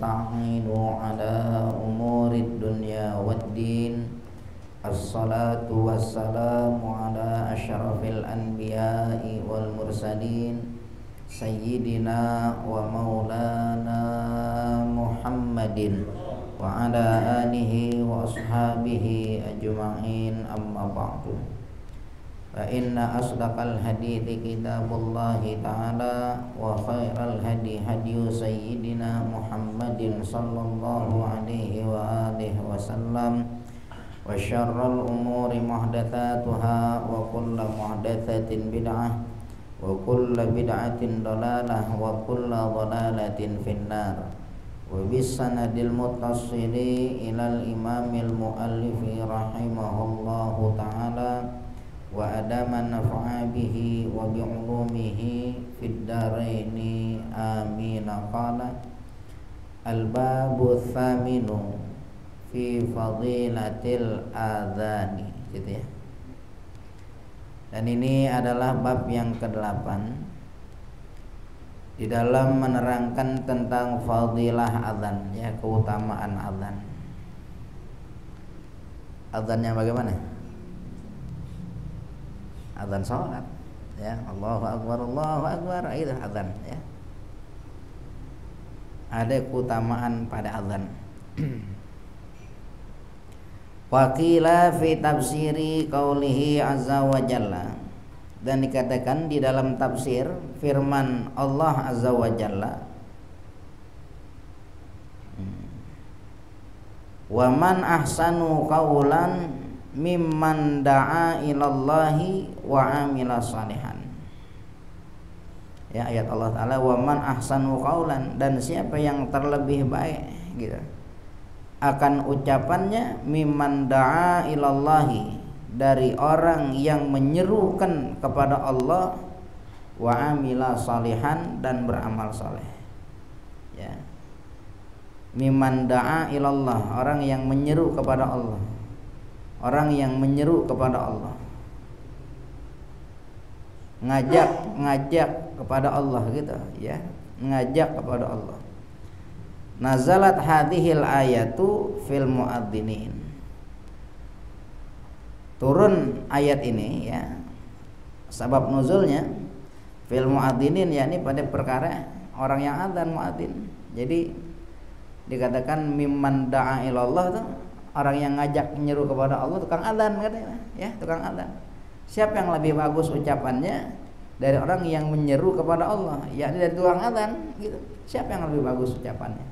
nasta'inu ala umurid dunya waddin. Assalatu wassalamu ala asyrafil anbiya'i wal mursalin Sayyidina wa maulana Muhammadin wa ala alihi wa ashabihi ajma'in, amma ba'du. Fa inna asdaqal hadithi kitabullahi ta'ala wa khairal hadi hadiyu sayyidina Muhammadin sallallahu alaihi wa alihi wasallam wa syarral umuri muhdatsatuha wa kullu muhdatsatin bid'ah wa kullu bid'atin dalalah wa kullu dalalatin finnar. Wa bis sanadil muttassili ilal imamil muallifi rahimahullahu ta'ala wa adama nafa'a bihi wa bi'ulumihi fid daraini amin. Qala al-babu thaminu fi fadilatil adhani, gitu ya. Dan ini adalah bab yang ke-8 di dalam menerangkan tentang fadilah adzan, ya, keutamaan adzan. Adzannya bagaimana? Adzan salat, ya, Allahu akbar, itu adzan, ya. Ada keutamaan pada adzan. Wa qila fi tafsiri qaulihi azza wa jalla, dan dikatakan di dalam tafsir firman Allah azza wa jalla, wa man ahsanu qaulan mimman da'a ilallahi wa amila salihan. Ya, ayat Allah Ta'ala, wa man ahsanu qaulan, dan siapa yang terlebih baik, gitu, akan ucapannya, mimman da'a ilallahi, dari orang yang menyerukan kepada Allah, wa amila salihan, dan beramal saleh. Ya, mimman da'a ilallah, orang yang menyeru kepada Allah, orang yang menyeru kepada Allah, ngajak kepada Allah, gitu, ya, ngajak kepada Allah. Nazalat hadhil ayatu fil muadzinin, turun ayat ini, ya, sebab nuzulnya fil muadzinin, yakni pada perkara orang yang adzan, muadzin. Jadi dikatakan mimman da'a ilallah tuh orang yang ngajak menyeru kepada Allah, tukang adzan, katanya, ya, tukang adzan. Siapa yang lebih bagus ucapannya dari orang yang menyeru kepada Allah, yakni dari tukang adzan, gitu. Siapa yang lebih bagus ucapannya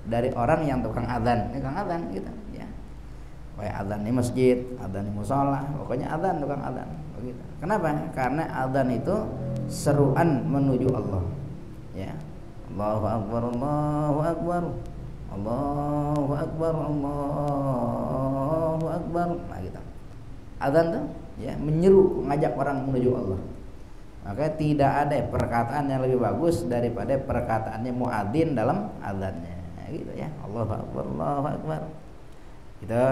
dari orang yang tukang adzan, gitu, ya. Kayak adzan di masjid, adzan di mushola, pokoknya adzan, tukang adzan, begitu. Kenapa? Karena adzan itu seruan menuju Allah, ya. Allahu akbar, Allahu akbar, Allahu akbar, Allahu akbar. Nah, gitu. Adzan tuh, ya, menyeru, mengajak orang menuju Allah. Maka tidak ada perkataan yang lebih bagus daripada perkataannya muadzin dalam adzannya, gitu, ya. Allahu akbar, Allahu akbar. Itu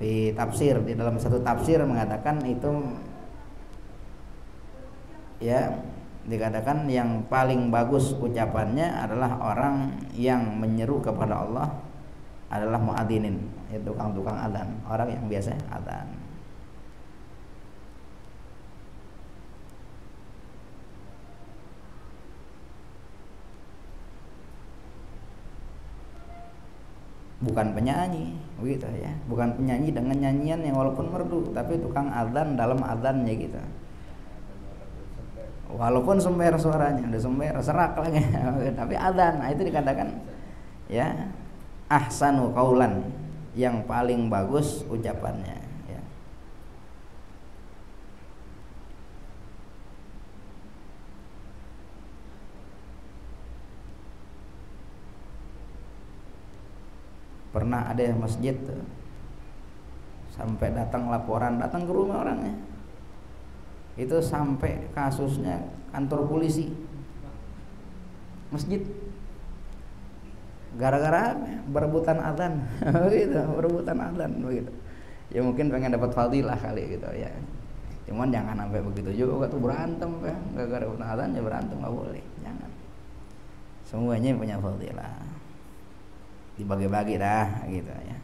fi tafsir, di dalam satu tafsir mengatakan itu, ya, dikatakan yang paling bagus ucapannya adalah orang yang menyeru kepada Allah adalah muadzinin, itu tukang-tukang adzan, orang yang biasa adzan. Bukan penyanyi, begitu, ya, bukan penyanyi dengan nyanyian yang walaupun merdu, tapi tukang adzan dalam adzannya, gitu. Walaupun sember suaranya, udah sember, serak lagi, tapi adzan. Nah, itu dikatakan, ya, ahsanu qaulan, yang paling bagus ucapannya, ya. Pernah ada masjid tuh, sampai datang laporan, datang ke rumah orangnya, itu sampai kasusnya kantor polisi masjid, gara-gara berebutan adzan. Begitu, berebutan adzan, begitu. Ya mungkin pengen dapat fadilah kali, gitu, ya. Cuman jangan sampai begitu juga tuh, berantem, ya. Gara-gara berebutan adzan ya berantem, nggak boleh, jangan. Semuanya punya fadilah. Dibagi-bagi dah gitu ya.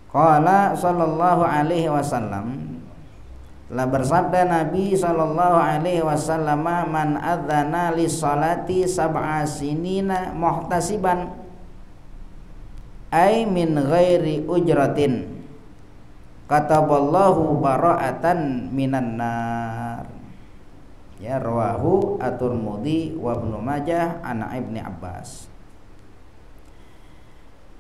Qala sallallahu alaihi wasallam, telah bersabda Nabi sallallahu alaihi wasallam, man adzana lis salati sab'a sinina muhtasiban ay min ghairi ujratin kataballahu bara'atan minan nar. Ya, rawahu at-Tirmidzi wa Ibnu Majah an Ibnu Abbas.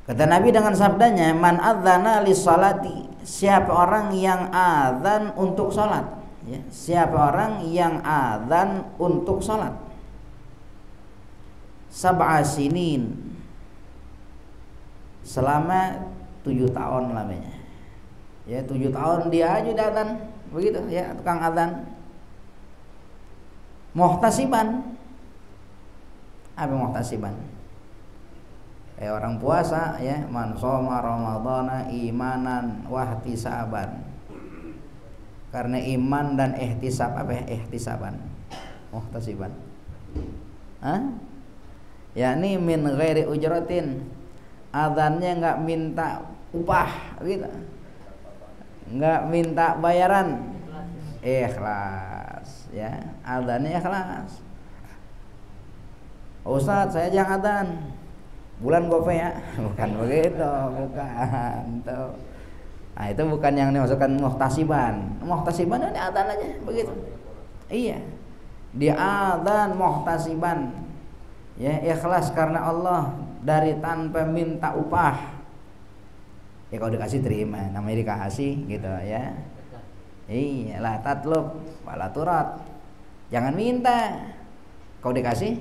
Kata Nabi dengan sabdanya, man adzana lis salati, siapa orang yang azan untuk salat, ya, siapa orang yang azan untuk salat, sab'a sinin, selama 7 tahun lamanya. Ya, 7 tahun dia aja azan, begitu ya, tukang azan. Muhtasiban, apa muhtasiban? Orang puasa ya, man shoma ramadhana imanan wahtisaban. Karena iman dan ihtisab, apa ya? Ihtisaban, muhtasiban. Yakni min ghairi ujratin, adzannya enggak minta upah gitu. Enggak minta bayaran. Ikhlas ya, adzannya ikhlas. Ustaz, saya jangan adzan bulan gope ya. Bukan begitu, bukan tuh. Nah, itu bukan yang dimasukkan muhtasiban. Muhtasiban ini adzan aja begitu. Iya, dia adzan muhtasiban, ya, ikhlas karena Allah, dari tanpa minta upah. Ya kalau dikasih terima, namanya dikasih gitu ya. Iya, la tatlub wala turat. Jangan minta. Kalau dikasih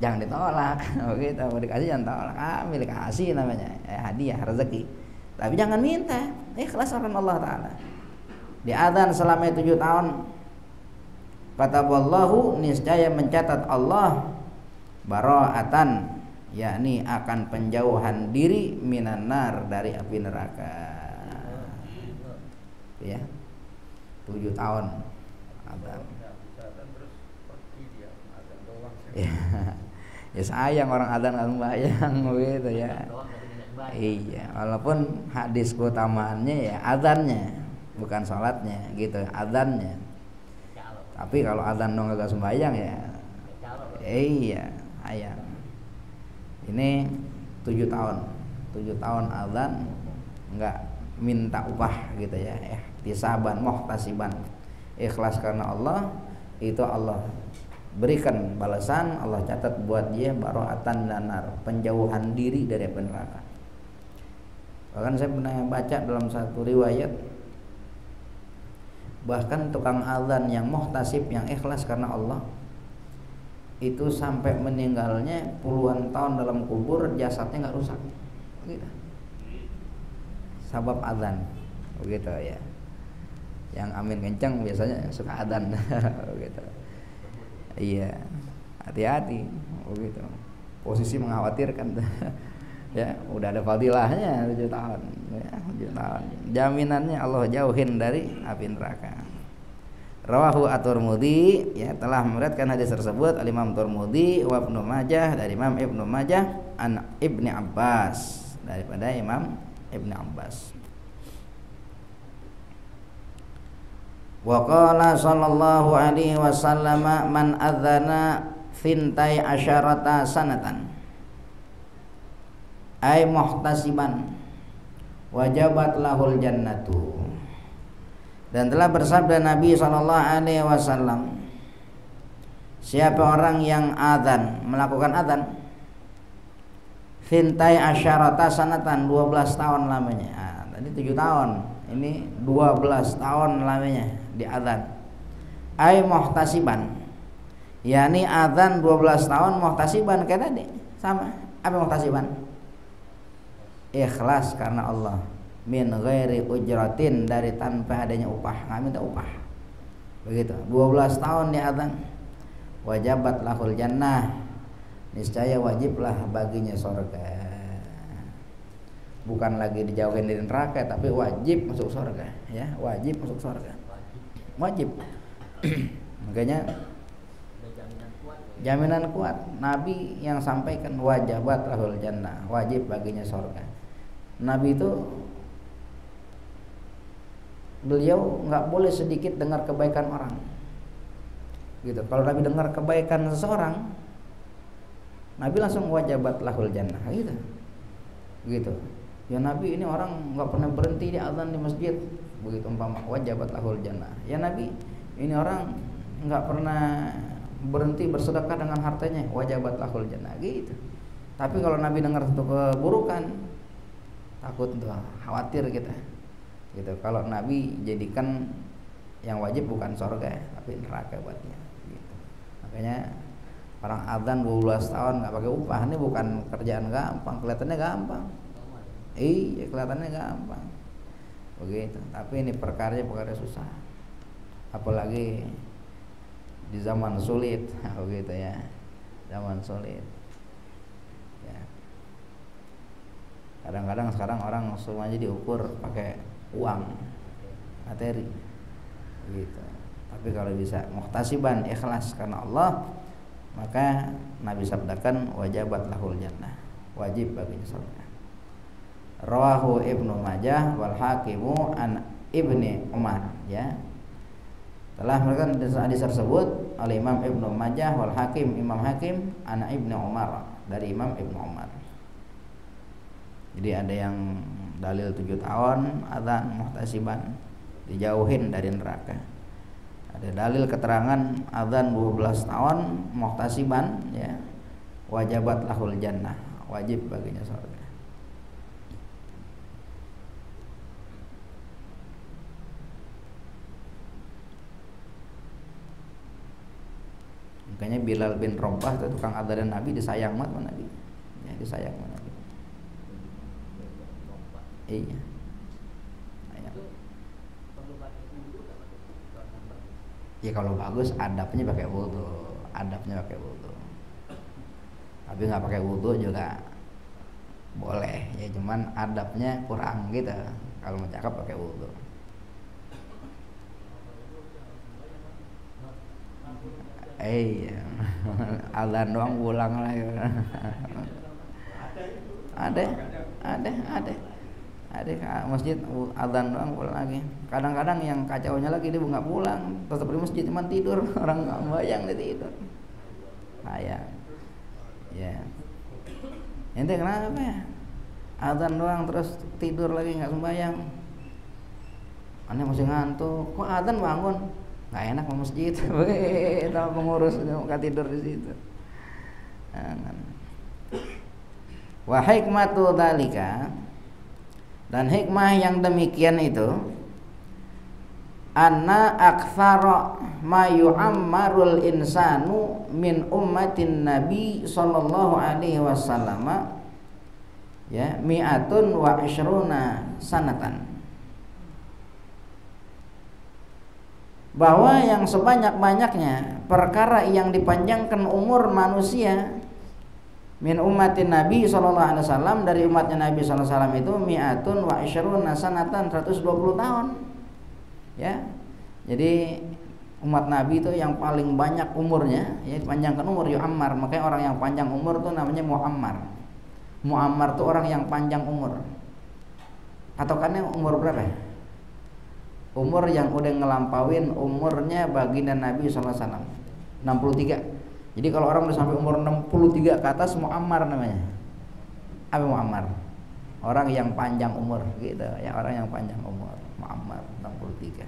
jangan ditolak. Begitu, kalau dikasih jangan tolak. Ambil kasih namanya. Hadiah, rezeki. Tapi jangan minta. Ikhlas karena Allah taala. Di adzan selama 7 tahun. Kataballahu, niscaya mencatat Allah bara'atan, yakni akan penjauhan diri minan nar, dari api neraka. Ya. 7 tahun adzan. Ya, ya sayang orang adzan kan bayang gitu ya. Iya, walaupun hadis keutamaannya ya adzannya, bukan sholatnya gitu, adzannya. Tapi kalau adzan dong agak sembahyang ya. Iya, sayang. Ini 7 tahun. 7 tahun adzan enggak minta upah gitu ya. Ihtisaban, muhtasiban, ikhlas karena Allah, itu Allah berikan balasan, Allah catat buat dia bara'atan lanar, penjauhan diri dari api neraka. Bahkan saya pernah baca dalam satu riwayat, bahkan tukang azan yang muhtasib, yang ikhlas karena Allah, itu sampai meninggalnya puluhan tahun dalam kubur, jasadnya nggak rusak, begitu. Sabab azan, begitu ya. Yang amin kencang biasanya suka adzan begitu. Iya, hati-hati begitu. Posisi mengkhawatirkan. Ya, udah ada fadilahnya 7 tahun ya, 7 tahun. Jaminannya Allah jauhin dari api neraka. Rawahu at-Tirmidzi, ya, telah meriwayatkan hadis tersebut Al-Imam Tirmidzi wa Ibnu Majah, dari Imam Ibnu Majah an Ibnu Abbas, daripada Imam Ibnu Abbas. Wa qala sallallahu alaihi wasallam, man adzana fintai asyarata sanatan ay muhtasiban wajabat lahul jannatu. Dan telah bersabda Nabi sallallahu alaihi wasallam, siapa orang yang adzan, melakukan adzan fintai asyarata sanatan, 12 tahun lamanya. Tadi 7 tahun, ini 12 tahun lamanya di adzan. Ai muhtasiban, yakni adzan 12 tahun, muhtasiban kayak tadi sama. Apa muhtasiban? Ikhlas karena Allah, min ghairi ujratin, dari tanpa adanya upah, nggak minta upah. Begitu. 12 tahun di adzan. Wajabat lahul jannah, niscaya wajiblah baginya surga. Bukan lagi dijauhin dari neraka, tapi wajib masuk surga, ya, wajib masuk surga. Wajib. Makanya Jaminan kuat. Nabi yang sampaikan wajabat lahul jannah, wajib baginya surga. Nabi itu beliau nggak boleh sedikit dengar kebaikan orang. Gitu. Kalau Nabi dengar kebaikan seseorang, Nabi langsung wajabat lahul jannah. Gitu. Ya Nabi ini orang nggak pernah berhenti di azan di masjid. Begitu umpama wajabat lahul jannah. Ya Nabi ini orang nggak pernah berhenti bersedekah dengan hartanya, wajabat lahul jannah gitu. Tapi kalau Nabi dengar satu keburukan, takut tuh, khawatir kita. Gitu. Kalau Nabi jadikan yang wajib bukan surga tapi neraka buatnya. Gitu. Makanya orang adzan 12 tahun nggak pakai upah ini bukan kerjaan gampang, kelihatannya gampang. Iya, kelihatannya gampang. Begitu. Tapi ini perkara susah. Apalagi di zaman sulit, begitu ya. Zaman sulit. Ya. Kadang-kadang sekarang orang semuanya diukur pakai uang, materi. Gitu. Tapi kalau bisa muhtasiban ikhlas karena Allah, maka Nabi sabdakan wajabat lahul jannah, wajib baginya surga. Rawahu Ibnu Majah wal Hakimu an Ibni Umar, ya. Telah meriwayatkan hadis tersebut oleh Imam Ibnu Majah wal Hakim, Imam Hakim an Ibnu Umar, dari Imam Ibnu Umar. Jadi ada yang dalil 7 tahun adzan muhtasiban dijauhin dari neraka. Ada dalil keterangan adzan 12 tahun muhtasiban, ya, wajabat lahul jannah, wajib baginya surga. Makanya Bilal bin Rabah itu tukang adzan Nabi disayang banget sama Nabi. Ya, disayang sama Nabi. Iya. Ya kalau bagus adabnya pakai wudu, Tapi nggak pakai wudu juga boleh, ya cuman adabnya kurang gitu. Kalau mau cakep pakai wudu. Iya, azan doang pulang lagi. Ada masjid azan doang pulang lagi. Kadang-kadang yang kacaunya lagi dia nggak pulang, tetap di masjid cuma tidur, orang nggak bayang dia tidur. Sayang. Ya. Ente kenapa ya? Azan doang terus tidur lagi nggak sembahyang. Aneh masih ngantuk. Kok azan bangun? Nggak enak mau masjid. Tahu pengurus nggak tidur di situ. Wa hikmatu dzalika, dan hikmah yang demikian itu, anna aktsara ma yu'ammarul insanu min ummatin nabi sallallahu alaihi wasallam, ya, mi'atun wa ishruna sanatan. Bahwa yang sebanyak-banyaknya perkara yang dipanjangkan umur manusia min ummatin Nabi sallallahu alaihi wasallam, dari umatnya Nabi sallallahu alaihi wasallam itu mi'atun wa isyruna sanatan, 120 tahun. Ya. Jadi umat Nabi itu yang paling banyak umurnya, ya, dipanjangkan umur, yu'ammar. Makanya orang yang panjang umur itu namanya mu'ammar. Mu'ammar itu orang yang panjang umur. Patokannya umur berapa ya? Umur yang udah ngelampauin umurnya baginda Nabi sallallahu alaihi wasallam, 63. Jadi kalau orang udah sampai umur 63 ke atas mu'ammar namanya. Apa mu'ammar? Orang yang panjang umur gitu, ya, orang yang panjang umur, mu'ammar 63.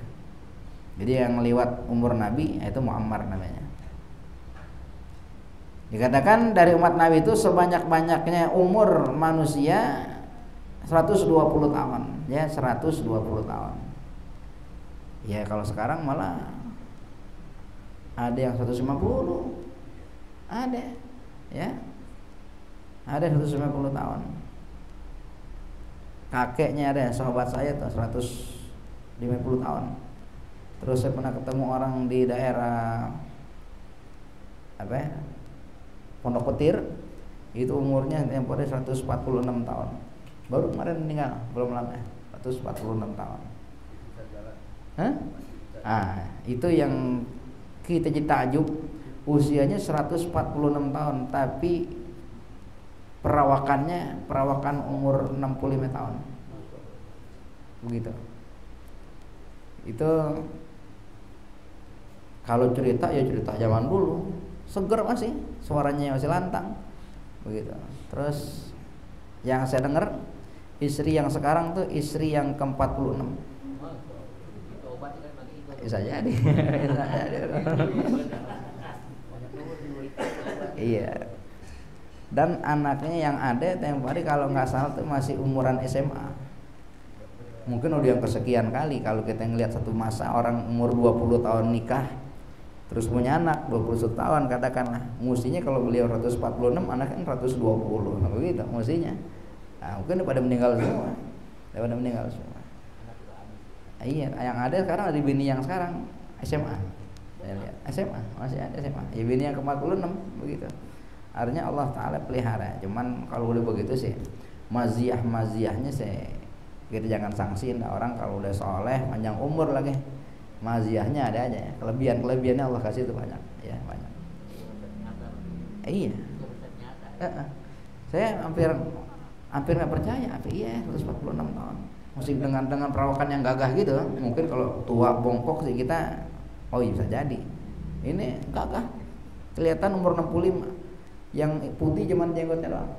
Jadi yang lewat umur Nabi itu mu'ammar namanya. Dikatakan dari umat Nabi itu sebanyak-banyaknya umur manusia 120 tahun, ya, 120 tahun. Ya kalau sekarang malah ada yang 150. Ada, ya, ada 150 tahun. Kakeknya ada sahabat saya tuh 150 tahun. Terus saya pernah ketemu orang di daerah apa ya, Pondok Petir, itu umurnya yang pada 146 tahun. Baru kemarin meninggal, belum lama, 146 tahun. Hah? Itu yang kita jadi takjub. usianya 146 tahun, tapi perawakan umur 65 tahun. Begitu. Itu kalau cerita ya cerita zaman dulu, seger masih, suaranya masih lantang. Begitu. Terus yang saya dengar istri yang sekarang tuh istri yang ke-46. Bisa jadi. Iya. Dan anaknya yang ada tempo hari kalau nggak salah tuh masih umuran SMA. Mungkin udah yang kesekian kali kalau kita ngelihat satu masa orang umur 20 tahun nikah terus punya anak 21 tahun katakanlah, mestinya kalau beliau 146 anaknya 120 begitu mestinya. Nah, mungkin pada meninggal semua. Iya, yang ada sekarang ada bini yang sekarang SMA. Saya lihat SMA masih ada SMA. Ya bini yang ke-46 begitu. Artinya Allah Ta'ala pelihara. Cuman kalau udah begitu sih maziahnya sih kita jangan sanksiin orang kalau udah soleh panjang umur lagi. Maziahnya ada aja ya. Kelebihannya Allah kasih itu banyak ya, banyak. Iya. Saya hampir nggak percaya. Iya 146 tahun. Masih dengan perawakan yang gagah gitu. Mungkin kalau tua bongkok sih kita oh iya bisa jadi. Ini gagah. Kelihatan umur 65. Yang putih cuman jenggotnya doang.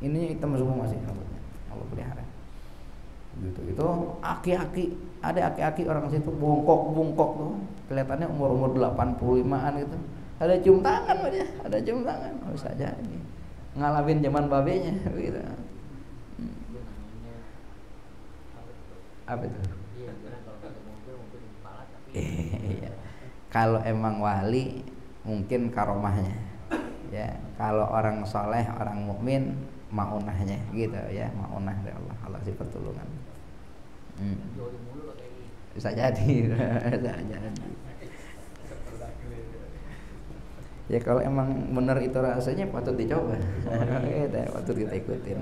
Ini hitam semua masih rambutnya. Allah pelihara. Gitu. Itu aki-aki, ada aki-aki orang situ bongkok tuh. Kelihatannya umur 85-an gitu. Ada cium tangan aja, ada cium tangan. Oh, bisa jadi. Ngalamin zaman babenya gitu. Apa itu? Iya. Kalau emang wali mungkin karomahnya. Ya, kalau orang soleh, orang mukmin maunahnya gitu ya, maunah dari Allah. Allah sih pertolongan. Bisa jadi. Ya kalau emang benar itu rasanya patut dicoba. Patut kita ikutin.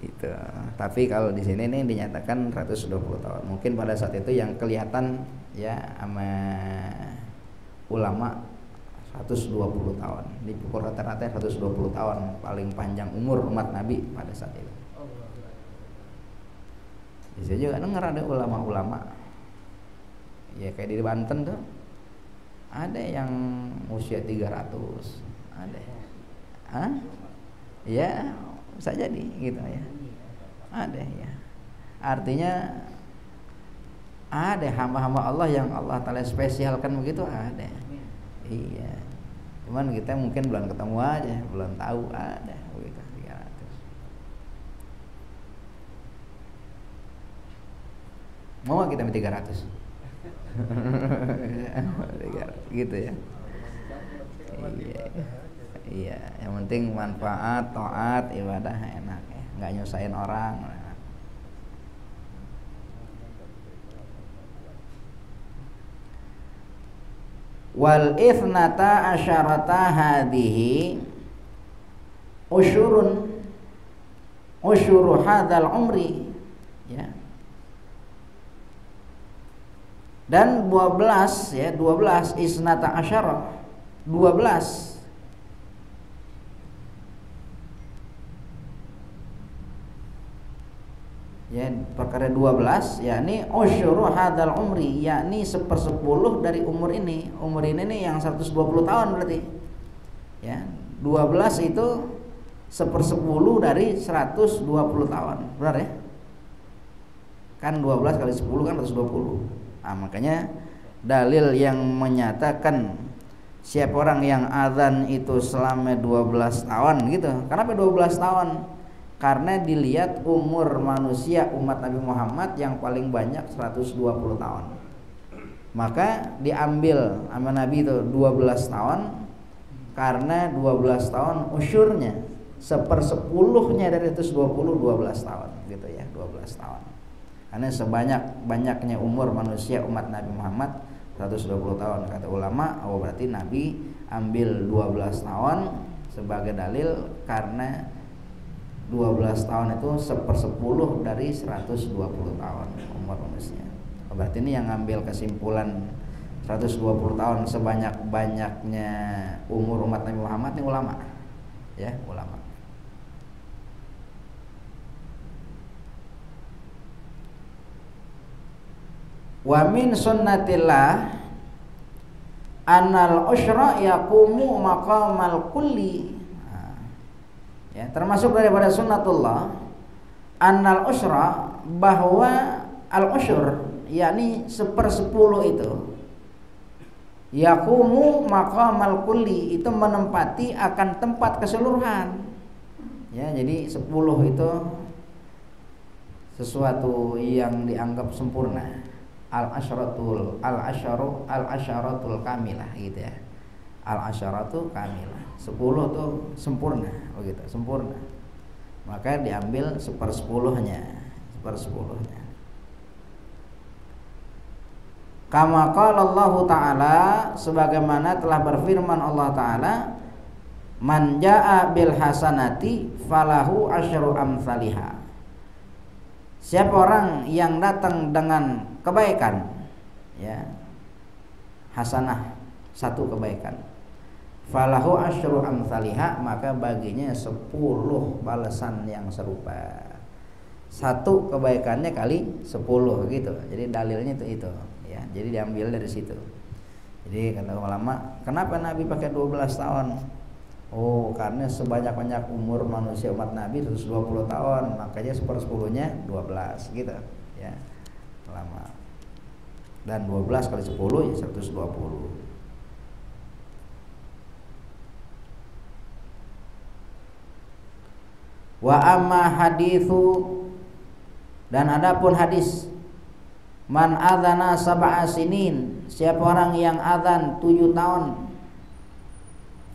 Itu. Tapi kalau di sini nih dinyatakan 120 tahun. Mungkin pada saat itu yang kelihatan ya sama ulama 120 tahun. Dipukul rata-rata 120 tahun paling panjang umur umat Nabi pada saat itu. Bisa juga dengar ada ulama-ulama. Ya kayak di Banten tuh ada yang usia 300, ada. Hah? Ya, bisa jadi gitu ya. Ada ya. Artinya ada hamba-hamba Allah yang Allah Ta'ala spesialkan begitu ada. Iya. Cuman kita mungkin belum ketemu aja, belum tahu ada begitu 300. Mau kita 300? Gitu ya. Iya. Iya, yang penting manfaat, taat, ibadah enak ya, nggak nyusahin orang. Wal ithnata asyarata hadhihi usyuru hadzal umri ya. Dan 12 ya, 12 isnata asyara 12 ya, perkara 12 yakni usyuru hadzal umri, yakni 1/10 dari umur ini. Umur ini nih yang 120 tahun berarti. Ya, 12 itu 1/10 dari 120 tahun. Benar ya? Kan 12 kali 10 kan 120. Nah, makanya dalil yang menyatakan siapa orang yang azan itu selama 12 tahun gitu. Kenapa 12 tahun? Karena dilihat umur manusia umat Nabi Muhammad yang paling banyak 120 tahun. Maka diambil sama Nabi itu 12 tahun karena 12 tahun usyurnya 1/10-nya dari 120 12 tahun gitu ya, 12 tahun. Karena sebanyak-banyaknya umur manusia umat Nabi Muhammad 120 tahun kata ulama. Oh berarti Nabi ambil 12 tahun sebagai dalil karena 12 tahun itu 1/10 dari 120 tahun umur manusia. Berarti ini yang ngambil kesimpulan 120 tahun, sebanyak-banyaknya umur umat Nabi Muhammad ini ulama. Ya, ulama. Wa min sunnatillah annal usyra yaqumu maqamal kulli. Ya, termasuk daripada sunnatullah annal usyra, bahwa al usyur yakni 1/10 itu yaqumu maqamal kulli, itu menempati akan tempat keseluruhan. Ya, jadi 10 itu sesuatu yang dianggap sempurna. Al-asyaratul kamilah gitu ya. Al-asyaratu kamilah. 10 tuh sempurna, begitu, sempurna. Maka diambil 1/10-nya, 1/10-nya. Kama qala Allah Ta'ala, sebagaimana telah berfirman Allah Ta'ala, man jaa bil hasanati falahu asyru amsalihha. Siapa orang yang datang dengan kebaikan, ya, hasanah, satu kebaikan, falahu asyru amsalihha, maka baginya 10 balasan yang serupa. Satu kebaikannya kali 10 gitu. Jadi dalilnya itu ya. Jadi diambil dari situ. Jadi kata ulama, kenapa Nabi pakai 12 tahun? Oh, karena sebanyak-banyak umur manusia umat Nabi 120 tahun, makanya 1/10-nya 12 gitu ya. Lama. Dan 12 kali 10 ya 120. Wa amma hadithu, dan adapun hadis, man adzana sab'a sinin, siapa orang yang adzan 7 tahun,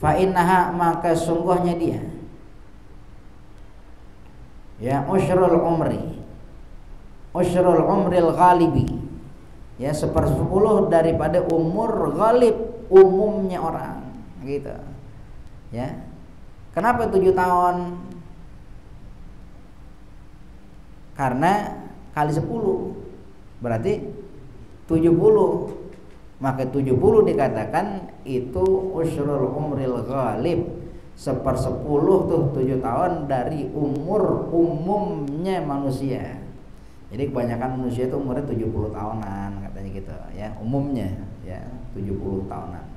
fa innaha, maka sungguhnya dia, ya, usyrul umril ghalibi, ya, 1/10 daripada umur ghalib, umumnya orang gitu ya. Kenapa 7 tahun? Karena kali 10 berarti 70. Maka 70 dikatakan itu usyrul umril ghalib, 1/10 tuh 7 tahun dari umur umumnya manusia. Jadi kebanyakan manusia itu umurnya 70 tahunan katanya gitu ya, umumnya ya 70 tahunan.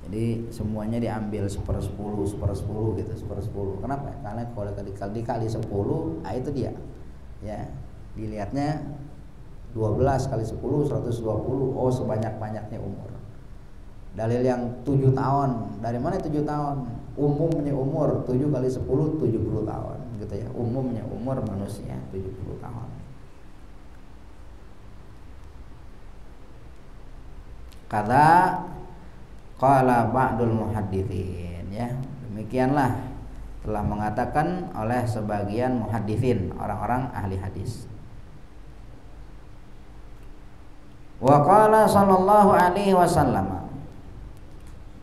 Jadi semuanya diambil 1/10 gitu, 1/10. Kenapa? Karena kalau dikali 10, itu dia. Ya. Dilihatnya 12 kali 10 120. Oh, sebanyak-banyaknya umur. Dalil yang 7 tahun. Dari mana 7 tahun? Umumnya umur 7 kali 10 70 tahun gitu ya. Umumnya umur manusia 70 tahun. Kata qala ba'dul muhadditsin, ya. Demikianlah telah mengatakan oleh sebagian muhadditsin, orang-orang ahli hadis. Wa qala sallallahu alaihi wasallam,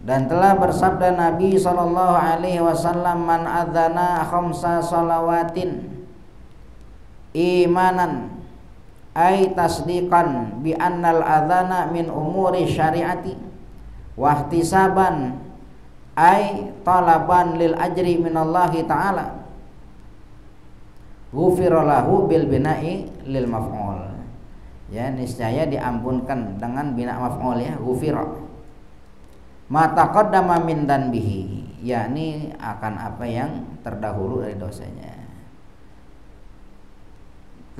dan telah bersabda Nabi sallallahu alaihi wasallam, man adzana khamsa salawatin imanan ay tasdiqan bi annal adzana min umuri syariati wahtisaban ay talaban lil ajri minallahi ta'ala ghufira lahu bil bina'i lil maf'ul, ya, niscaya diampunkan dengan bina maf'ul, ya, ghufira ma taqaddama min danbihi, yakni akan apa yang terdahulu dari dosanya.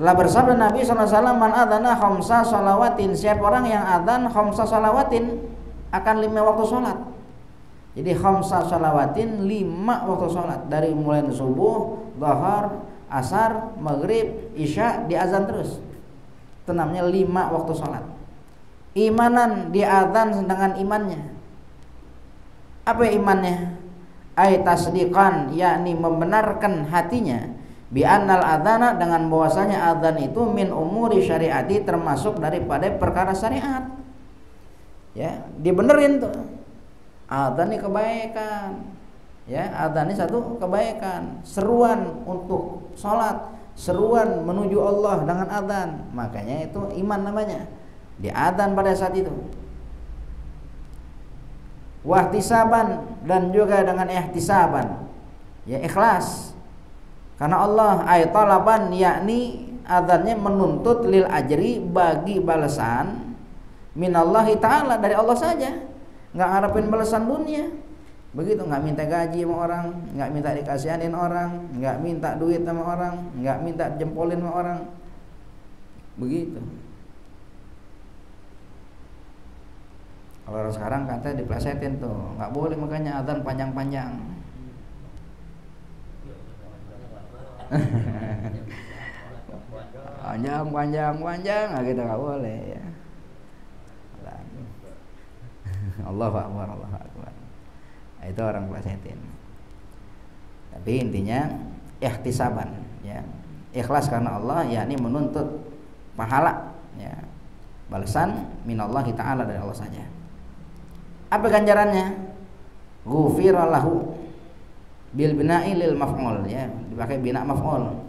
Telah bersabda Nabi SAW, man adzana khamsa salawatin, siapa orang yang adzan khamsa salawatin, akan 5 waktu sholat. Jadi khamsa salawatin, 5 waktu sholat, dari mulai subuh, zuhur, asar, maghrib, isya, diazan terus. Itu namanya 5 waktu sholat. Imanan, diazan dengan imannya. Apa imannya? Ay tasdiqan, yakni membenarkan hatinya, bi annal adzana, dengan bahwasanya adzan itu min umuri syariati, termasuk daripada perkara syariat. Ya, dibenerin tuh. Adzan ini kebaikan. Ya, adzan ini satu kebaikan, seruan untuk sholat, seruan menuju Allah dengan adzan. Makanya itu iman namanya. Di adzan pada saat itu. Wahtisaban, dan juga dengan ihtisaban. Ya, ikhlas. Karena Allah ayatolaban, yakni adzannya menuntut lil ajri, bagi balasan minallahi ta'ala, dari Allah saja. Nggak ngarepin balasan dunia. Begitu, nggak minta gaji sama orang, nggak minta dikasihanin orang, nggak minta duit sama orang, nggak minta jempolin sama orang. Begitu. Kalau orang sekarang kata diplesetin tuh, nggak boleh, makanya adzan panjang-panjang. panjang, nggak gitu, nggak boleh ya. Allahu Akbar, Allahu Akbar. Itu orang plesetin. Tapi intinya ihtisaban, ya, ikhlas karena Allah, yakni menuntut pahala, ya, balasan minallahi ta'ala, dari Allah saja. Apa ganjarannya? Ghufira lahu bil bina'i lil maf'ul, ya, dipakai bina maf'ul.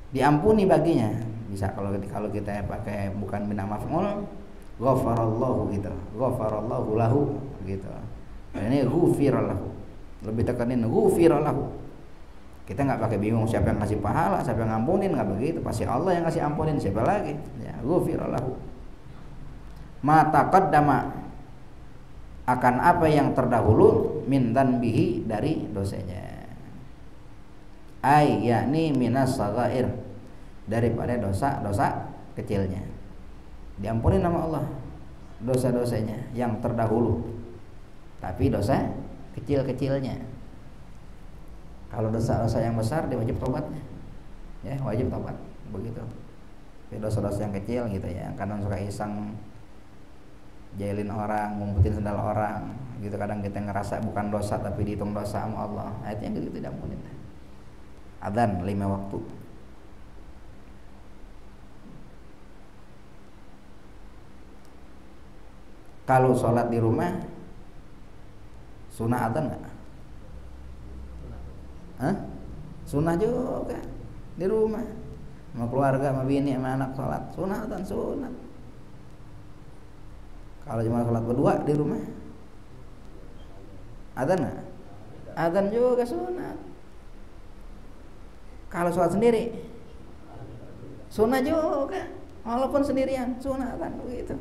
Diampuni baginya. Bisa kalau kita pakai bukan bina maf'ul, ghafarallahu gitu. Ghafarallahu lahu gitu. Nah, ini ghufira lahu. Lebih tekanin ghufira lahu. Kita enggak pakai bingung siapa yang ngasih pahala, siapa yang ngampunin, enggak begitu. Pasti Allah yang ngasih ampunin, siapa lagi? Ya, ghufira lahu. Ma taqaddama, akan apa yang terdahulu, min dzanbihi, dari dosanya. Ai yakni minas shaghair, daripada dosa-dosa kecilnya. Diampuni nama Allah dosa-dosanya yang terdahulu, tapi dosa kecil-kecilnya. Kalau dosa-dosa yang besar dia wajib tobatnya, ya, wajib tobat, begitu. Tapi dosa-dosa yang kecil gitu ya, kadang suka iseng jailin orang, ngumpetin sendal orang gitu, kadang kita ngerasa bukan dosa tapi dihitung dosa sama Allah. Nah, itu yang gitu diampunin. Adzan 5 waktu. Kalau sholat di rumah sunnah adzan nggak? Hah? Sunnah juga di rumah, sama keluarga, sama bini, sama anak sholat sunnah adzan, sunnah. Kalau cuma sholat berdua di rumah, adzan nggak? Adzan juga sunnah. Kalau sholat sendiri, sunnah juga, walaupun sendirian, sunnah adzan, begitu.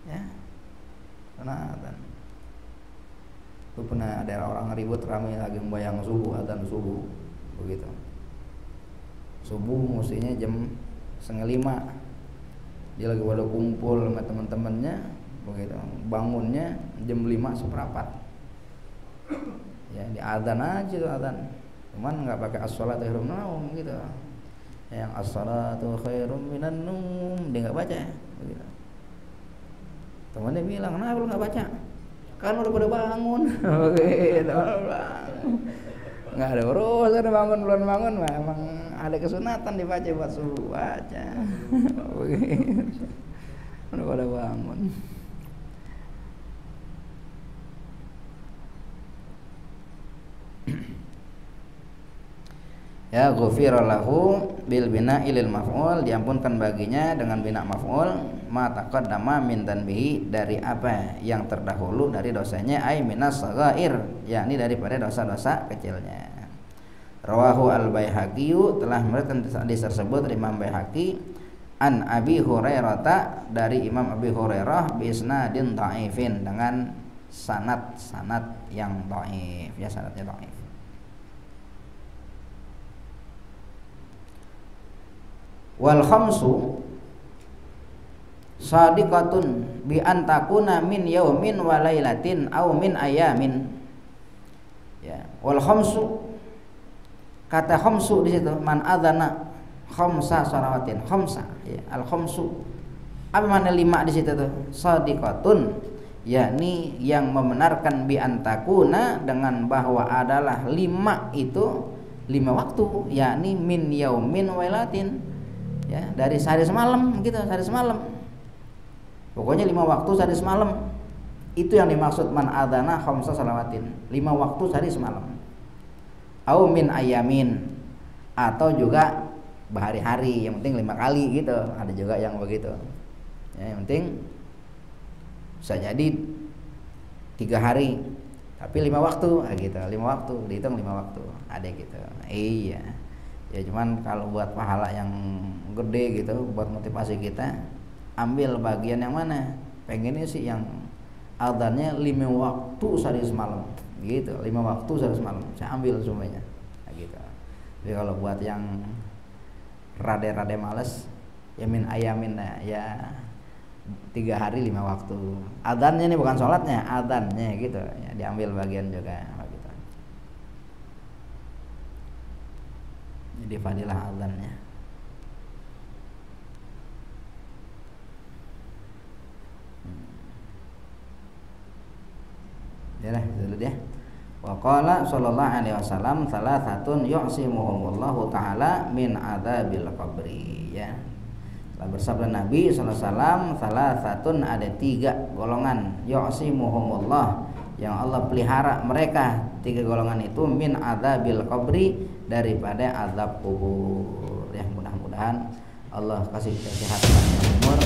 Ya. Adzan. Itu pernah ada orang ribut ramai lagi membayang subuh, adzan subuh, begitu. Subuh mestinya jam 4:30, dia lagi pada kumpul sama teman-temannya, begitu. Bangunnya jam 5:15. Ya, di adzan aja tuh adzan. Cuman nggak pakai as-shalatu khairum naum gitu. Yang as-shalatu khairum minan num, dia nggak baca, begitu. Temannya bilang, kenapa lu nggak baca? Kan udah pada bangun. Gitu. Nggak ada urusan bangun belum bangun, memang ada kesunatan dibaca buat subuh, baca. Udah pada bangun. Ya, ghufira lahu bil bina'i lil maf'ul, diampunkan baginya dengan bina maf'ul, ma taqaddama min dzanbihi, dari apa yang terdahulu dari dosanya, ai minas shaghair, yakni daripada dosa-dosa kecilnya. Rawahu al-Baihaqi, telah meriwayatkan hadis tersebut Imam Baihaqi, an Abi Hurairah, dari Imam Abi Hurairah, bi isnadin dhaifin, dengan sanad yang dhaif, ya, sanadnya dhaif. Wal khamsu shadiqatun bi an takuna min yaumin wa lailatin aw min ayamin. Ya, wal khamsu, kata khamsu di situ, man adzana khamsa shalawatin, khamsa, ya, al khamsu. Apa makna 5 di situ tuh? Shadiqatun, yakni yang membenarkan, bi an takuna, dengan bahwa adalah 5 itu 5 waktu, yakni min yaumin wa lailatin. Ya, dari sehari semalam gitu, sehari semalam. Pokoknya 5 waktu sehari semalam. Itu yang dimaksud man adzana khamsa salawatin, 5 waktu sehari semalam. Au min ayamin, atau juga berhari-hari, yang penting 5 kali gitu. Ada juga yang begitu. Ya, yang penting bisa jadi 3 hari tapi 5 waktu gitu, 5 waktu dihitung 5 waktu ada gitu. Iya ya, cuman kalau buat pahala yang gede gitu, buat motivasi kita, ambil bagian yang mana. Pengennya sih yang adzannya 5 waktu sehari semalam gitu, 5 waktu sehari semalam saya ambil semuanya gitu. Jadi kalau buat yang rade-rade males, ya min ayamin ya 3 hari 5 waktu. Adzannya ini bukan sholatnya, adzannya gitu ya, diambil bagian juga gitu. Jadi fadilah adzannya. Ya lah dulu dia. Wa qala sallallahu alaihi wasallam salasatun yu'simuhumullahu taala min adzabil qabri ya. Telah bersabda Nabi sallallahu alaihi wasallam, salasatun, ada 3 golongan, yu'simuhumullah, yang Allah pelihara mereka. 3 golongan itu min adzabil qabri, daripada azab kubur. Ya mudah-mudahan Allah kasih kesehatan dan umur